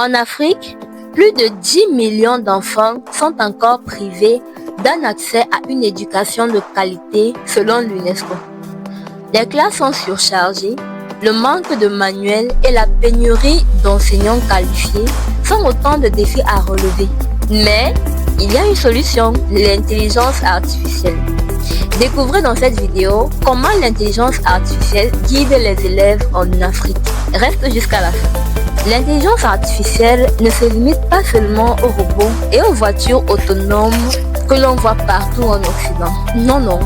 En Afrique, plus de 10 millions d'enfants sont encore privés d'un accès à une éducation de qualité selon l'UNESCO. Les classes sont surchargées, le manque de manuels et la pénurie d'enseignants qualifiés sont autant de défis à relever. Mais il y a une solution, l'intelligence artificielle. Découvrez dans cette vidéo comment l'intelligence artificielle guide les élèves en Afrique. Reste jusqu'à la fin. L'intelligence artificielle ne se limite pas seulement aux robots et aux voitures autonomes que l'on voit partout en Occident. Non.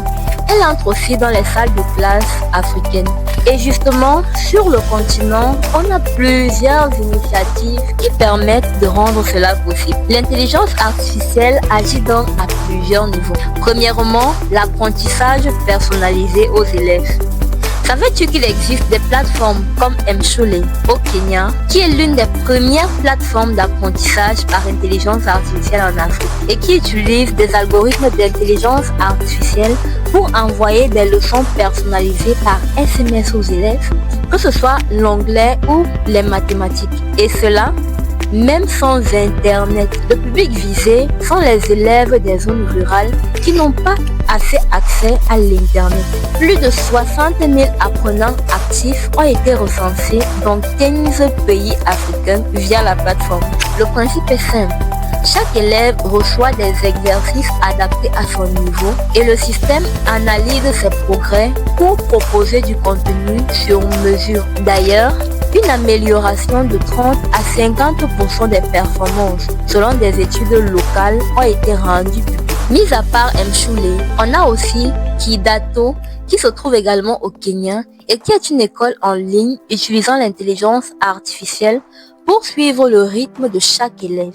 Elle entre aussi dans les salles de classe africaines. Et justement, sur le continent, on a plusieurs initiatives qui permettent de rendre cela possible. L'intelligence artificielle agit donc à plusieurs niveaux. Premièrement, l'apprentissage personnalisé aux élèves. Savais-tu qu'il existe des plateformes comme Mshule au Kenya, qui est l'une des premières plateformes d'apprentissage par intelligence artificielle en Afrique et qui utilise des algorithmes d'intelligence artificielle pour envoyer des leçons personnalisées par SMS aux élèves, que ce soit l'anglais ou les mathématiques. Et cela, même sans Internet. Le public visé sont les élèves des zones rurales qui n'ont pas assez accès à l'Internet. Plus de 60 000 apprenants actifs ont été recensés dans 15 pays africains via la plateforme. Le principe est simple. Chaque élève reçoit des exercices adaptés à son niveau et le système analyse ses progrès pour proposer du contenu sur mesure. D'ailleurs, une amélioration de 30 à 50% des performances selon des études locales ont été rendues publiques. Mis à part Mshule, on a aussi Kidato qui se trouve également au Kenya et qui est une école en ligne utilisant l'intelligence artificielle pour suivre le rythme de chaque élève.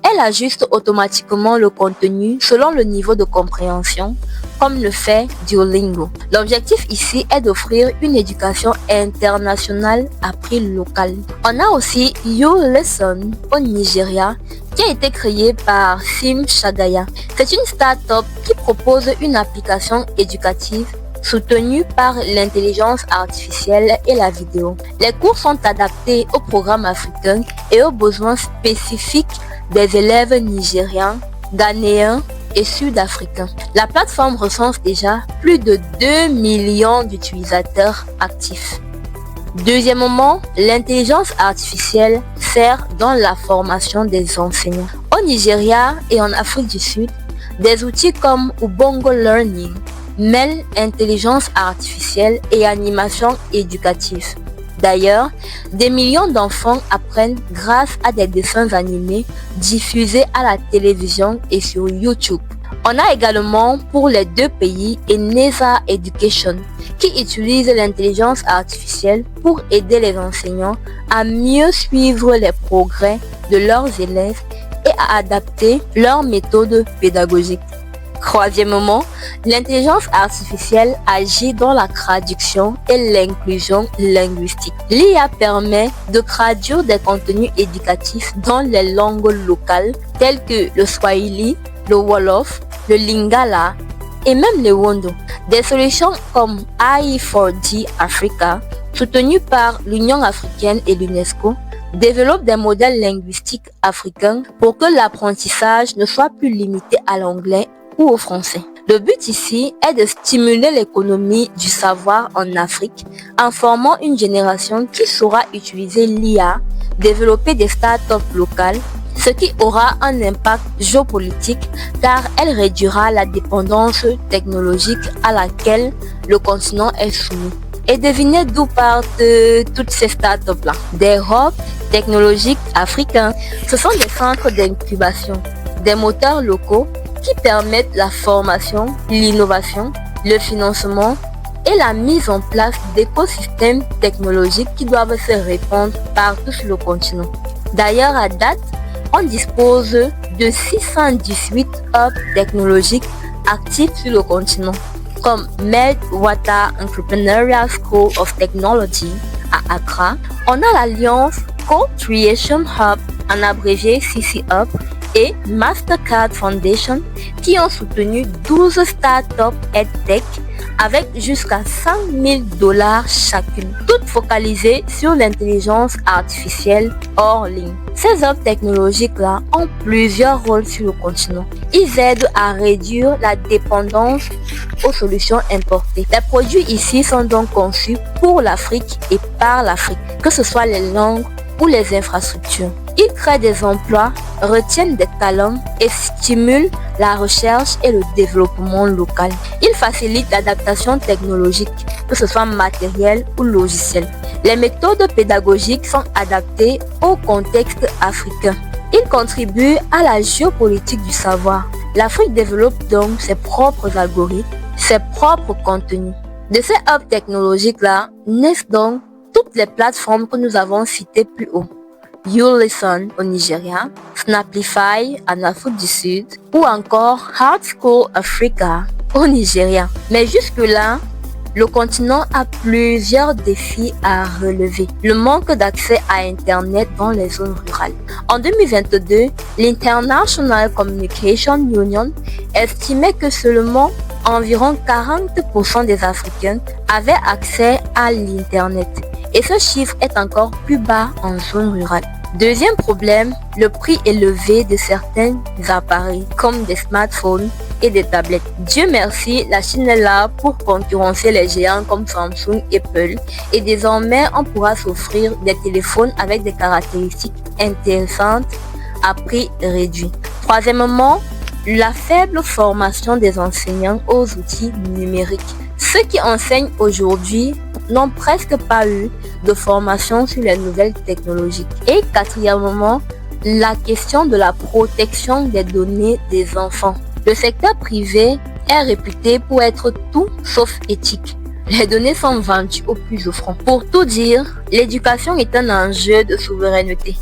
Elle ajuste automatiquement le contenu selon le niveau de compréhension, comme le fait Duolingo. L'objectif ici est d'offrir une éducation internationale à prix local. On a aussi YouLesson au Nigeria, qui a été créé par Sim Shagaya. C'est une start-up qui propose une application éducative soutenue par l'intelligence artificielle et la vidéo. Les cours sont adaptés aux programmes africains et aux besoins spécifiques des élèves nigériens, ghanéens et sud-africains. La plateforme recense déjà plus de 2 millions d'utilisateurs actifs. Deuxièmement, l'intelligence artificielle sert dans la formation des enseignants. Au Nigeria et en Afrique du Sud, des outils comme Ubongo Learning mêlent intelligence artificielle et animation éducative. D'ailleurs, des millions d'enfants apprennent grâce à des dessins animés diffusés à la télévision et sur YouTube. On a également pour les deux pays Eneza Education qui utilise l'intelligence artificielle pour aider les enseignants à mieux suivre les progrès de leurs élèves et à adapter leurs méthodes pédagogiques. Troisièmement, l'intelligence artificielle agit dans la traduction et l'inclusion linguistique. L'IA permet de traduire des contenus éducatifs dans les langues locales telles que le Swahili, le Wolof, le Lingala et même le Wondo. Des solutions comme AI4D Africa, soutenues par l'Union africaine et l'UNESCO, développent des modèles linguistiques africains pour que l'apprentissage ne soit plus limité à l'anglais ou au français. Le but ici est de stimuler l'économie du savoir en Afrique en formant une génération qui saura utiliser l'IA, développer des startups locales, ce qui aura un impact géopolitique car elle réduira la dépendance technologique à laquelle le continent est soumis. Et devinez d'où partent toutes ces startups-là? Des hubs technologiques africains. Ce sont des centres d'incubation, des moteurs locaux qui permettent la formation, l'innovation, le financement et la mise en place d'écosystèmes technologiques qui doivent se répandre partout sur le continent. D'ailleurs, à date, on dispose de 618 hubs technologiques actifs sur le continent, comme Medwata Entrepreneurial School of Technology à Accra. On a l'alliance Co-Creation Hub, en abrégé CC Hub, et Mastercard Foundation qui ont soutenu 12 startups EdTech avec jusqu'à $100,000 chacune, toutes focalisées sur l'intelligence artificielle hors ligne. Ces hubs technologiques-là ont plusieurs rôles sur le continent. Ils aident à réduire la dépendance aux solutions importées. Les produits ici sont donc conçus pour l'Afrique et par l'Afrique, que ce soit les langues ou les infrastructures. Ils créent des emplois, retiennent des talents et stimulent la recherche et le développement local. Ils facilitent l'adaptation technologique, que ce soit matériel ou logiciel. Les méthodes pédagogiques sont adaptées au contexte africain. Ils contribuent à la géopolitique du savoir. L'Afrique développe donc ses propres algorithmes, ses propres contenus. De ces hubs technologiques-là naissent donc toutes les plateformes que nous avons citées plus haut. YouListen au Nigeria, Snaplify en Afrique du Sud ou encore Hard School Africa au Nigeria. Mais jusque-là, le continent a plusieurs défis à relever. Le manque d'accès à Internet dans les zones rurales. En 2022, l'International Communication Union estimait que seulement environ 40% des Africains avaient accès à l'Internet. Et ce chiffre est encore plus bas en zone rurale. Deuxième problème, le prix élevé de certains appareils comme des smartphones et des tablettes. Dieu merci, la Chine est là pour concurrencer les géants comme Samsung et Apple et désormais on pourra s'offrir des téléphones avec des caractéristiques intéressantes à prix réduit. Troisièmement, la faible formation des enseignants aux outils numériques. Ceux qui enseignent aujourd'hui n'ont presque pas eu de formation sur les nouvelles technologies. Et quatrièmement, la question de la protection des données des enfants. Le secteur privé est réputé pour être tout sauf éthique. Les données sont vendues au plus offrant. Pour tout dire, l'éducation est un enjeu de souveraineté.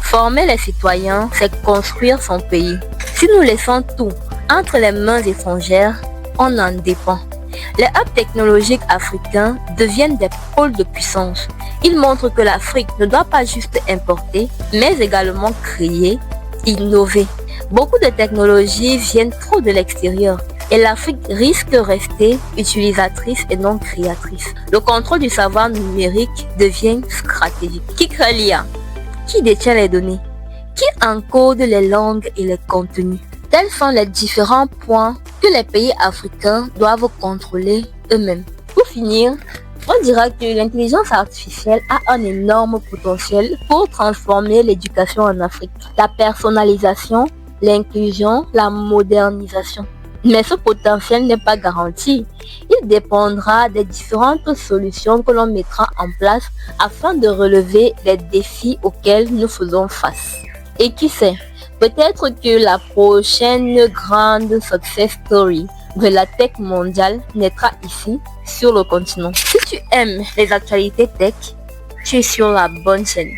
Former les citoyens, c'est construire son pays. Si nous laissons tout entre les mains étrangères, on en dépend. Les hubs technologiques africains deviennent des pôles de puissance. Ils montrent que l'Afrique ne doit pas juste importer, mais également créer, innover. Beaucoup de technologies viennent trop de l'extérieur et l'Afrique risque de rester utilisatrice et non créatrice. Le contrôle du savoir numérique devient stratégique. Qui crée l'IA? Qui détient les données? Qui encode les langues et les contenus? Tels sont les différents points que les pays africains doivent contrôler eux-mêmes. Pour finir, on dira que l'intelligence artificielle a un énorme potentiel pour transformer l'éducation en Afrique. La personnalisation, l'inclusion, la modernisation. Mais ce potentiel n'est pas garanti. Il dépendra des différentes solutions que l'on mettra en place afin de relever les défis auxquels nous faisons face. Et qui sait, peut-être que la prochaine grande success story de la tech mondiale naîtra ici, sur le continent. Si tu aimes les actualités tech, tu es sur la bonne chaîne.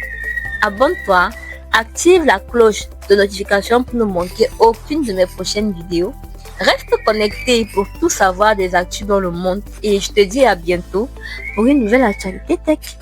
Abonne-toi, active la cloche de notification pour ne manquer aucune de mes prochaines vidéos. Reste connecté pour tout savoir des actus dans le monde et je te dis à bientôt pour une nouvelle actualité tech.